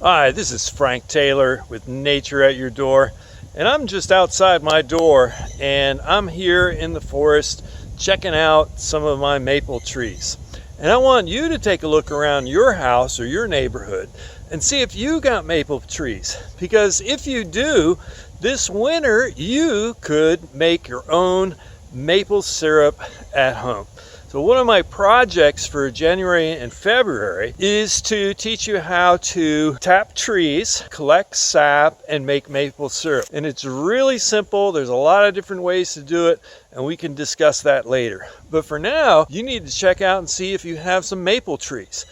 Hi, this is Frank Taylor with Nature at Your Door, and I'm just outside my door, and I'm here in the forest checking out some of my maple trees. And I want you to take a look around your house or your neighborhood and see if you got maple trees, because if you do, this winter you could make your own maple syrup at home. So one of my projects for January and February is to teach you how to tap trees, collect sap, and make maple syrup. And it's really simple. There's a lot of different ways to do it, and we can discuss that later. But for now, you need to check out and see if you have some maple trees.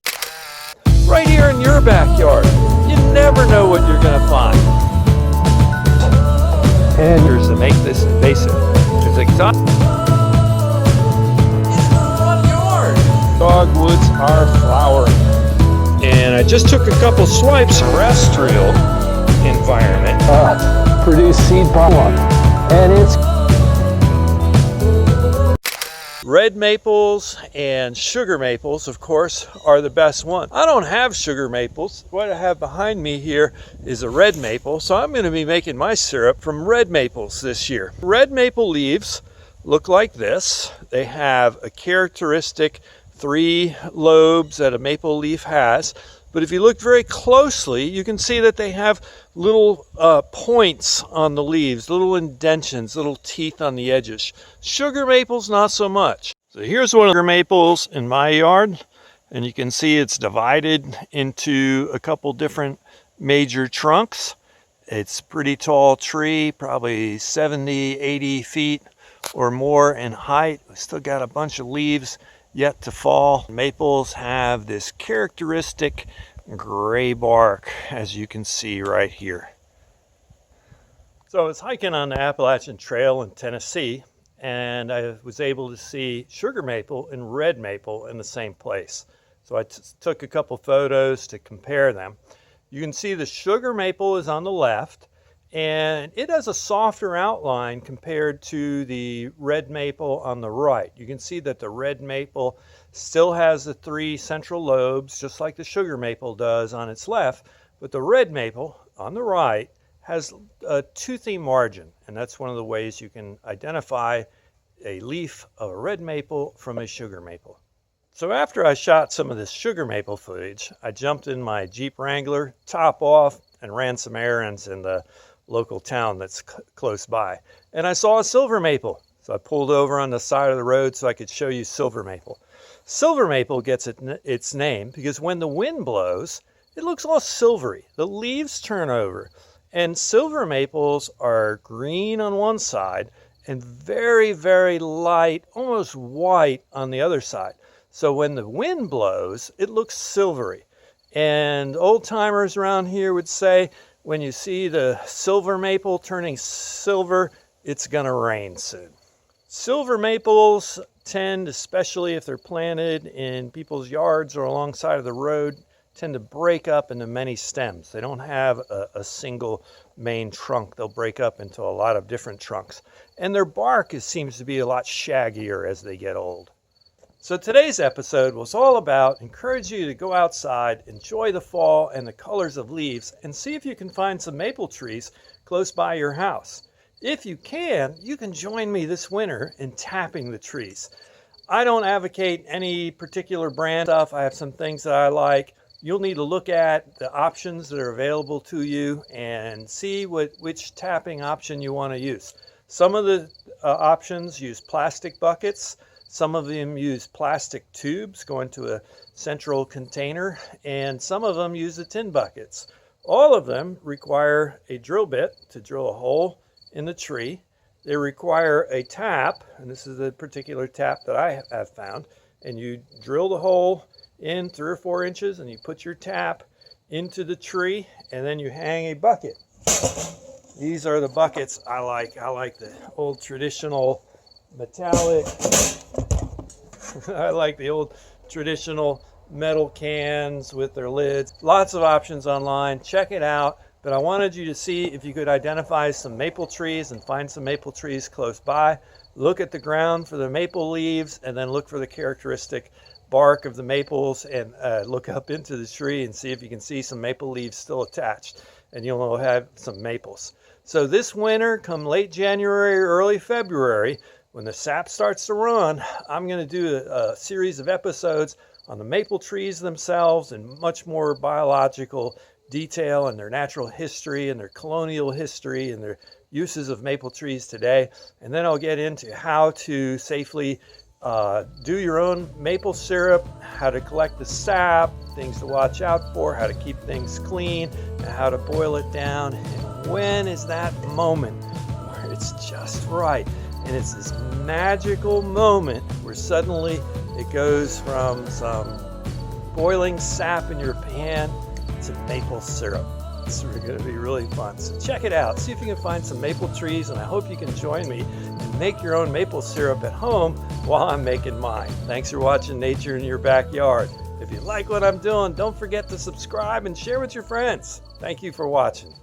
Right here in your backyard. You never know what you're gonna find. And here's to make this invasive. It's exotic. Dogwoods are flowering. And I just took a couple swipes of terrestrial environment. Produce seed pollen. And it's red maples and sugar maples, of course, are the best ones. I don't have sugar maples. What I have behind me here is a red maple, so I'm going to be making my syrup from red maples this year. Red maple leaves look like this. They have a characteristic 3 lobes that a maple leaf has, but if you look very closely, you can see that they have little points on the leaves, little indentions, little teeth on the edges. Sugar maples, not so much. So here's one of the maples in my yard, and you can see it's divided into a couple different major trunks. It's a pretty tall tree, probably 70, 80 feet or more in height. We still got a bunch of leaves yet to fall. Maples have this characteristic gray bark, as you can see right here. So I was hiking on the Appalachian Trail in Tennessee, and I was able to see sugar maple and red maple in the same place. So I took a couple photos to compare them. You can see the sugar maple is on the left, and it has a softer outline compared to the red maple on the right. You can see that the red maple still has the 3 central lobes, just like the sugar maple does on its left, but the red maple on the right has a toothy margin, and that's one of the ways you can identify a leaf of a red maple from a sugar maple. So after I shot some of this sugar maple footage, I jumped in my Jeep Wrangler, top off, and ran some errands in the local town that's close by. And I saw a silver maple. So I pulled over on the side of the road so I could show you silver maple. Silver maple gets its name because when the wind blows, it looks all silvery. The leaves turn over. And silver maples are green on one side and very, very light, almost white on the other side. So when the wind blows, it looks silvery. And old timers around here would say, when you see the silver maple turning silver, it's gonna rain soon. Silver maples tend, especially if they're planted in people's yards or alongside of the road, tend to break up into many stems. They don't have a single main trunk. They'll break up into a lot of different trunks. And their bark seems to be a lot shaggier as they get old. So today's episode was all about encouraging you to go outside, enjoy the fall and the colors of leaves, and see if you can find some maple trees close by your house. If you can join me this winter in tapping the trees. I don't advocate any particular brand stuff. I have some things that I like. You'll need to look at the options that are available to you and see which tapping option you want to use. Some of the options use plastic buckets. Some of them use plastic tubes going to a central container, and some of them use the tin buckets. All of them require a drill bit to drill a hole in the tree. They require a tap, and this is the particular tap that I have found, and you drill the hole in 3 or 4 inches, and you put your tap into the tree, and then you hang a bucket. These are the buckets I like. I like the old traditional metallic. I like the old traditional metal cans with their lids. Lots of options online. Check it out. But I wanted you to see if you could identify some maple trees and find some maple trees close by. Look at the ground for the maple leaves and then look for the characteristic bark of the maples and look up into the tree and see if you can see some maple leaves still attached, and you'll have some maples. So this winter, come late January or early February, when the sap starts to run, I'm going to do a series of episodes on the maple trees themselves and much more biological detail and their natural history and their colonial history and their uses of maple trees today. And then I'll get into how to safely do your own maple syrup, how to collect the sap, things to watch out for, how to keep things clean, and how to boil it down. And when is that moment where it's just right? And it's this magical moment where suddenly it goes from some boiling sap in your pan to maple syrup. It's going to be really fun. So check it out. See if you can find some maple trees, and I hope you can join me and make your own maple syrup at home while I'm making mine. Thanks for watching Nature in Your Backyard. If you like what I'm doing, don't forget to subscribe and share with your friends. Thank you for watching.